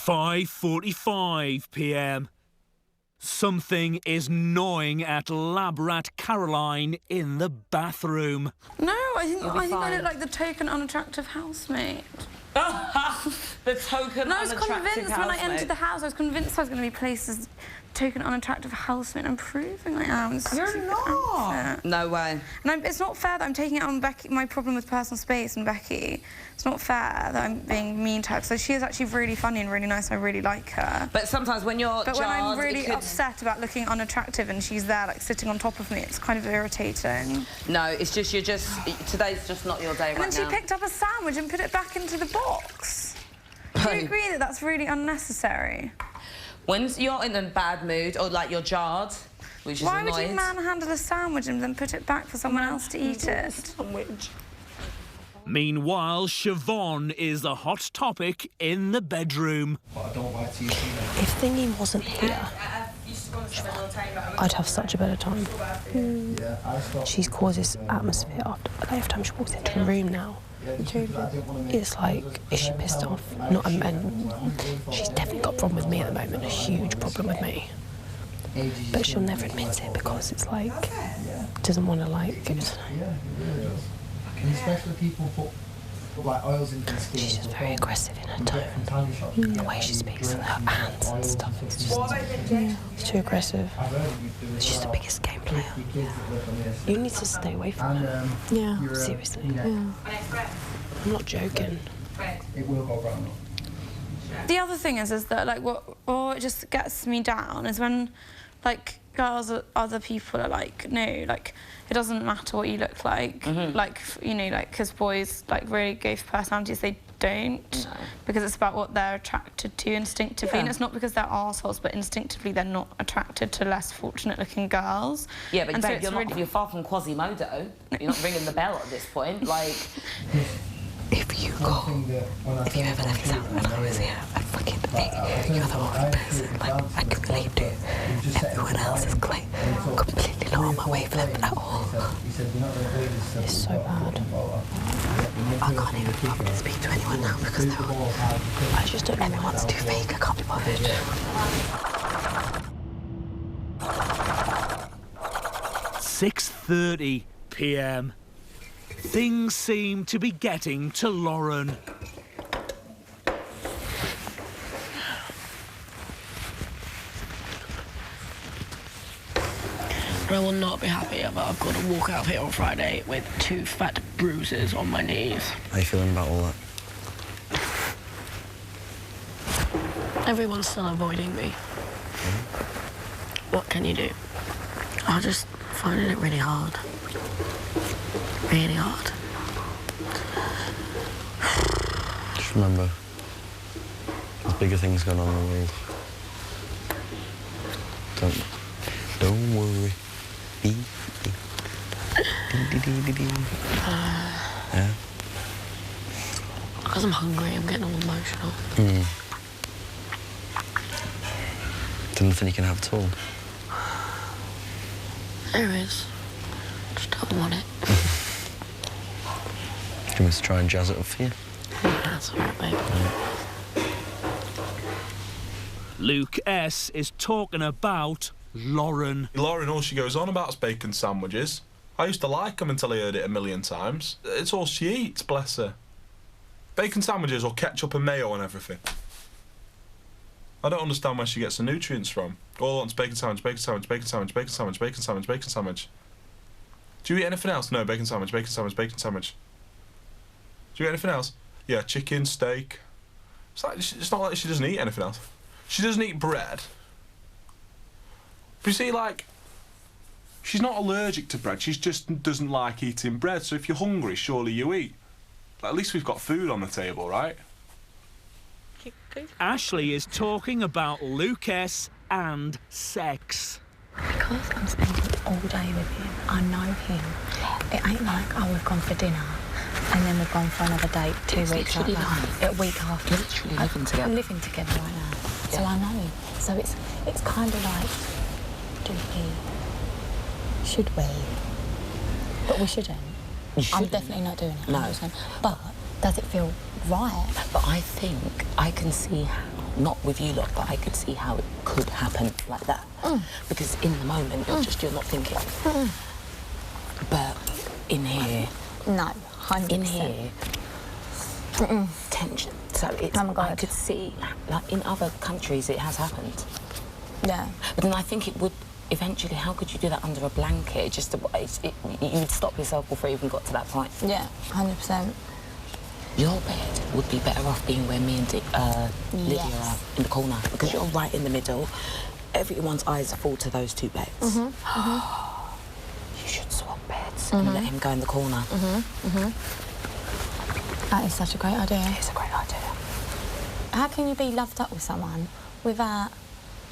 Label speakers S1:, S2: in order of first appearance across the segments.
S1: 5:45 p.m. Something is gnawing at lab rat Caroline in the bathroom.
S2: No, I think I look like the token unattractive housemate.
S3: The token unattractive housemate.
S2: No, I was convinced when I entered the house, I was convinced I was going to be placed as token unattractive housemate. I'm proving I am.
S3: You're not. No way.
S2: And it's not fair that I'm taking it on Becky, my problem with personal space and Becky. It's not fair that I'm being mean to her. So she is actually really funny and really nice. I really like her.
S3: But sometimes when you're
S2: But when I'm really upset about looking unattractive and she's there, like, sitting on top of me, it's kind of irritating.
S3: No, it's just, today's just not your day right now.
S2: And then she picked up a sandwich and put it back into the box. Do you agree that that's really unnecessary?
S3: When you're in a bad mood or, like, you're jarred, which is
S2: Why
S3: annoyed...
S2: would you manhandle a sandwich and then put it back for someone else to eat it?
S3: Sandwich.
S1: Meanwhile, Siobhan is the hot topic in the bedroom.
S4: If Thingy wasn't here, I'd have such a better time. She causes atmosphere every time she walks into a room now. It's like, is she pissed off? Not, and she's definitely got a problem with me at the moment, a huge problem with me. But she'll never admit it because it's like, doesn't want to, like...
S5: Especially people put like oils into the skin.
S4: She's just very aggressive in her tone. The way she speaks and her hands and stuff, it's just... it's too aggressive. She's the biggest game player. You need to stay away from her. Yeah. Seriously. Yeah. I'm not joking.
S5: It will go brown.
S2: The other thing is that, like, what it just gets me down is when, like, girls or other people are like, no, like, it doesn't matter what you look like. Like, you know, like, because boys, like, really go for personalities, they don't. No. Because it's about what they're attracted to instinctively. Yeah. And it's not because they're arseholes, but instinctively they're not attracted to less fortunate-looking girls.
S3: Yeah, but babe, you're far from Quasimodo. You're not ringing the bell at this point, like...
S4: If you ever left this out when I was here, I'd fucking hate you. You're the only person, like, I can relate to. Everyone else is, like, completely not on my wavelength at all. It's so bad. I can't even fucking speak to anyone now because I just don't know everyone's too fake. I can't be bothered.
S1: 6:30 p.m. Things seem to be getting to Lauren.
S4: I will not be happy if I've got to walk out of here on Friday with 2 fat bruises on my knees.
S6: How are you feeling about all that?
S4: Everyone's still avoiding me. What can you do? I'm just finding it really hard. Really hard.
S6: Just remember, there's bigger things going on in the world. Don't worry. Yeah.
S4: Because I'm hungry, I'm getting all emotional.
S6: There's nothing you can have at all.
S4: There is. Just don't want it.
S6: Do you want me to try and jazz it up for you?
S4: Yeah, that's all right, babe.
S1: Luke S. is talking about Lauren.
S7: Lauren, all she goes on about is bacon sandwiches. I used to like them until I heard it a million times. It's all she eats, bless her. Bacon sandwiches or ketchup and mayo and everything. I don't understand where she gets the nutrients from. All I want is bacon sandwich, bacon sandwich, bacon sandwich, bacon sandwich, bacon sandwich, bacon sandwich. Do you eat anything else? No, bacon sandwich, bacon sandwich, bacon sandwich. Do you eat anything else? Yeah, chicken, steak. It's not like she doesn't eat anything else. She doesn't eat bread. But you see, like, she's not allergic to bread. She just doesn't like eating bread. So if you're hungry, surely you eat. At least we've got food on the table, right?
S1: Ashley is talking about Luke S. and sex.
S8: Because I'm spending all day with him, I know him. It ain't like, oh, we've gone for dinner and then we've gone for another date 2 weeks after. A week after.
S3: You're literally living together.
S8: I'm living together right now. Yeah. So I know him. So it's kind of like, should we? But we shouldn't. I'm definitely not doing it.
S3: No.
S8: But does it feel right?
S3: But I think I can see how not with you lot, but I could see how it could happen like that. Because in the moment, you're not thinking. But in here...
S8: No, 100%.
S3: In here... Tension. So it's...
S8: Oh my God.
S3: I could see, like, in other countries, it has happened.
S8: Yeah.
S3: But then I think it would... Eventually, how could you do that under a blanket? You'd stop yourself before you even got to that point.
S8: Yeah, 100%.
S3: Your bed would be better off being where me and Lydia
S8: Yes.
S3: are, in the corner, because you're right in the middle. Everyone's eyes fall to those two beds. You should swap beds and let him go in the corner.
S8: That is such a great idea.
S3: It's a great idea.
S8: How can you be loved up with someone without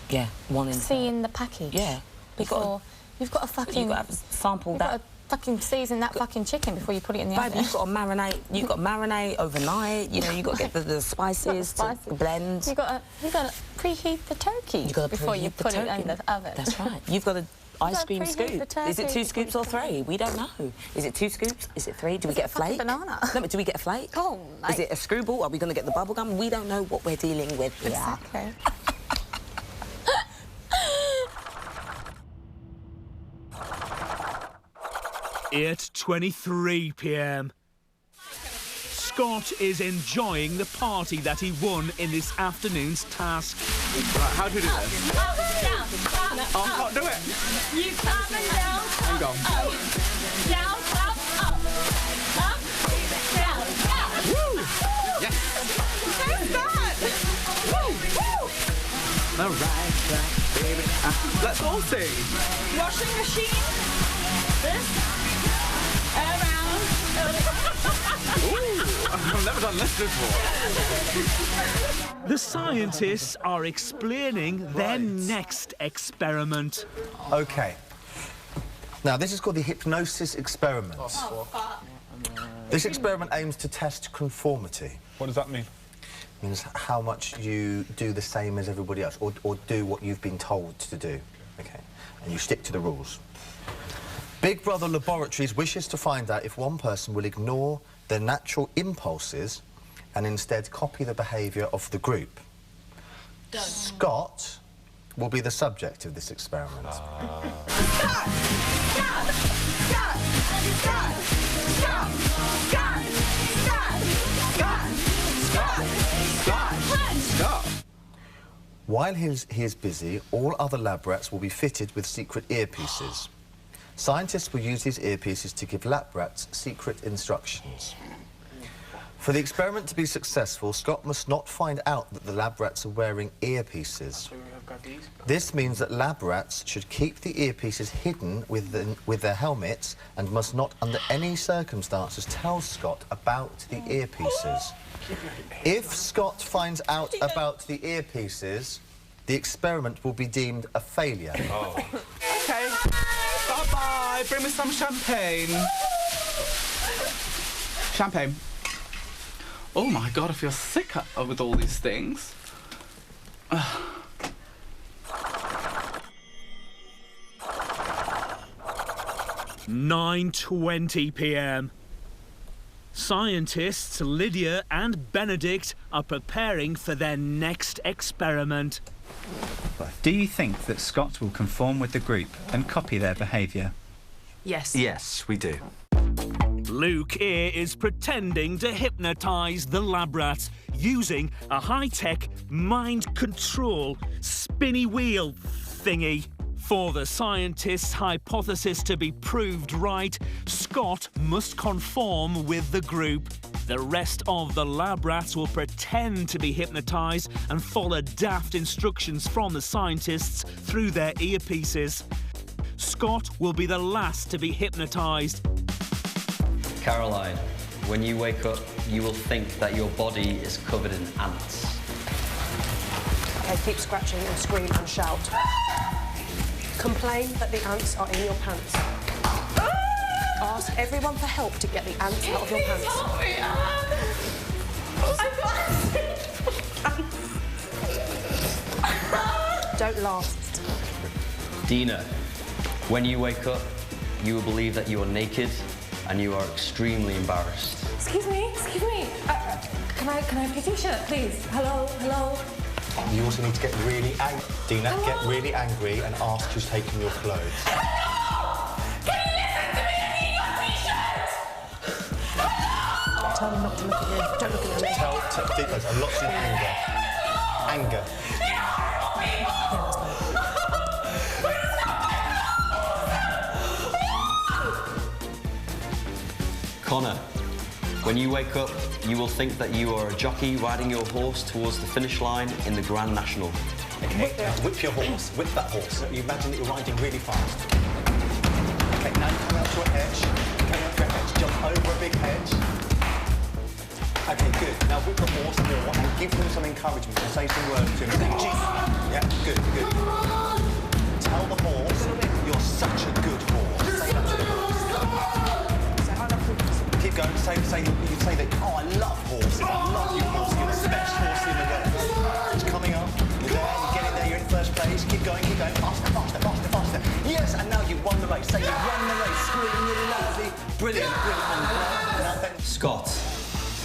S3: Yeah, one inside.
S8: seeing the package?
S3: Yeah.
S8: Before you've got to fucking...
S3: You've got to sample
S8: You've
S3: that.
S8: got to fucking season that fucking chicken before you put it in the
S3: Babe,
S8: oven.
S3: you've got to marinate overnight. You know, you've got to get the spices to blend.
S8: You've got to preheat the turkey
S3: You've got to
S8: before you
S3: preheat the
S8: put
S3: turkey.
S8: it in the oven.
S3: That's right. You've got to ice cream
S8: preheat
S3: scoop.
S8: the turkey
S3: Is it 2
S8: before
S3: scoops
S8: you
S3: or
S8: put it
S3: 3? We don't know. Is it 2 scoops? Is it 3? Do we get a
S8: fucking
S3: flake?
S8: banana.
S3: No, but do we get a flake?
S8: Oh, mate.
S3: Is it a screwball? Are we going to get the bubble gum? We don't know what we're dealing with here.
S8: Exactly.
S1: It's 8:23 p.m. Scott is enjoying the party that he won in this afternoon's task.
S9: Right, how do we do this? Oh, I can't do it.
S10: You up and down.
S9: Hang on.
S10: Down, up, up. Up, down, down.
S9: Woo! Yes.
S10: Who's that? Woo, woo.
S9: The right track, baby. Let's all sing.
S10: Washing machine. This. Around.
S9: Ooh, I've never done this before.
S1: The scientists are explaining their next experiment.
S11: OK. Now, this is called the hypnosis experiment. This experiment aims to test conformity.
S9: What does that mean?
S11: It means how much you do the same as everybody else, or do what you've been told to do. OK. And you stick to the rules. Big Brother Laboratories wishes to find out if one person will ignore their natural impulses and instead copy the behaviour of the group. Scott will be the subject of this experiment. While he is busy, all other lab rats will be fitted with secret earpieces. Scientists will use these earpieces to give lab rats secret instructions. For the experiment to be successful, Scott must not find out that the lab rats are wearing earpieces. This means that lab rats should keep the earpieces hidden with their helmets and must not, under any circumstances, tell Scott about the earpieces. If Scott finds out about the earpieces, the experiment will be deemed a failure.
S9: Oh. OK. Bye-bye. Bring me some champagne. Champagne. Oh, my God, I feel sick with all these things.
S1: 9:20 p.m. Scientists Lydia and Benedict are preparing for their next experiment.
S12: Do you think that Scott will conform with the group and copy their behaviour?
S13: Yes.
S6: Yes, we do.
S1: Luke here is pretending to hypnotise the lab rat using a high-tech mind control spinny wheel thingy. For the scientists' hypothesis to be proved right, Scott must conform with the group. The rest of the lab rats will pretend to be hypnotised and follow daft instructions from the scientists through their earpieces. Scott will be the last to be hypnotised.
S14: Caroline, when you wake up, you will think that your body is covered in ants.
S13: Okay, keep scratching and scream and shout. Complain that the ants are in your pants. Ask everyone for help to get the ants out of your pants. Don't laugh.
S14: Dina, when you wake up, you will believe that you are naked and you are extremely embarrassed.
S15: Excuse me. Can I have your t-shirt, please? Hello.
S11: You also need to get really angry. Dina, get really angry and ask who's taking your clothes.
S13: Tell them not to look at you. Don't look at your leg.
S11: Dina, there's lots of anger. Anger.
S14: Connor, when you wake up, you will think that you are a jockey riding your horse towards the finish line in the Grand National.
S11: Okay, now whip your horse, whip that horse. You imagine that you're riding really fast. Okay, now you come out to a hedge. Come out to a hedge, jump over a big hedge. Okay, good. Now whip the horse more and give them some encouragement and say some words to them. Yeah, good, good. Tell the horse, you're such a good horse. Say that to the horse. Keep going, you can say that, oh, I love horses, I love you horse, you're the best horse in the world. It's coming up, you're there, you're getting there, you're in first place, keep going, faster, faster, faster, faster. Yes, and now you've won the race, say you've won the race, scream really loudly, brilliant, brilliant.
S14: Scott,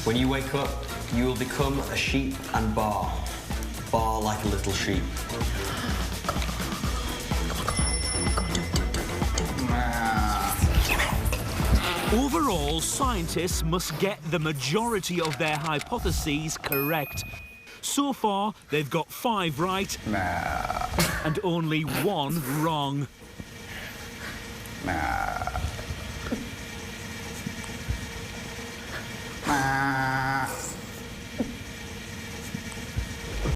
S14: when you wake up, you will become a sheep and bar like a little sheep.
S1: Overall, scientists must get the majority of their hypotheses correct. So far, they've got 5 right and only 1 wrong.
S9: Nah.